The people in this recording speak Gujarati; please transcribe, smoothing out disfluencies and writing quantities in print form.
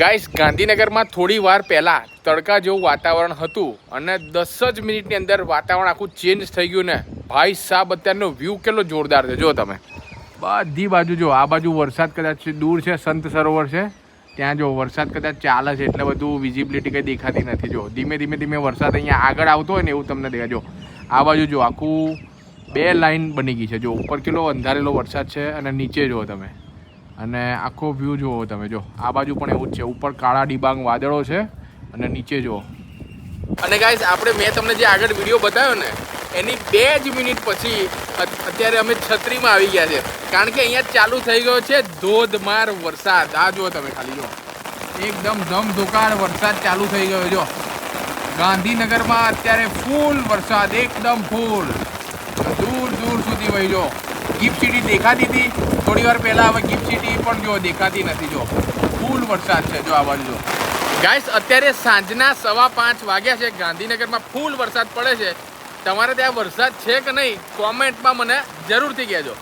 ગાઈસ, ગાંધીનગરમાં થોડી વાર પહેલા તડકા જેવું વાતાવરણ હતું અને 10 જ મિનિટની અંદર વાતાવરણ આખું ચેન્જ થઈ ગયું ને ભાઈ સાહેબ, અત્યારનો વ્યૂ કેટલો જોરદાર છે. જો તમે બધી બાજુ જો, આ બાજુ વરસાદ કદાચ દૂર છે, સંત સરોવર છે ત્યાં જો વરસાદ કદાચ ચાલે છે એટલે બધું વિઝિબિલિટી કંઈ દેખાતી નથી. જો ધીમે ધીમે વરસાદ અહીંયા આગળ આવતો હોય ને એવું તમને દેખાજો. આ બાજુ જો આખું 2 લાઈન બની ગઈ છે. જો ઉપર કેટલો અંધારેલો વરસાદ છે અને નીચે જુઓ તમે, અને આખો વ્યૂ જુઓ તમે. જો આ બાજુ પણ એવું જ છે, ઉપર કાળા ડિબાંગ વાદળો છે અને નીચે જુઓ. અને ગાઈસ, મેં તમને જે આગળ વિડીયો બતાવ્યો ને એની 2 જ મિનિટ પછી અત્યારે અમે છત્રીમાં આવી ગયા છે, કારણ કે અહીંયા ચાલુ થઈ ગયો છે ધોધમાર વરસાદ. આ જુઓ તમે ખાલી, જો એકદમ ધમધોકાર વરસાદ ચાલુ થઈ ગયો. જો ગાંધીનગરમાં અત્યારે ફૂલ વરસાદ, એકદમ ફૂલ, દૂર દૂર સુધી વહી. જો ગિફ્ટ સિટી દેખાતી હતી થોડી વાર પહેલાં, હવે ગિફ્ટ સિટી પણ જો દેખાતી નથી. જો ફૂલ વરસાદ છે. જો આ બાજુ જો ગાઈસ, અત્યારે સાંજના 5:15 વાગ્યા છે. ગાંધીનગરમાં ફૂલ વરસાદ પડે છે. તમારે ત્યાં વરસાદ છે કે નહીં, કોમેન્ટમાં મને જરૂરથી કહેજો.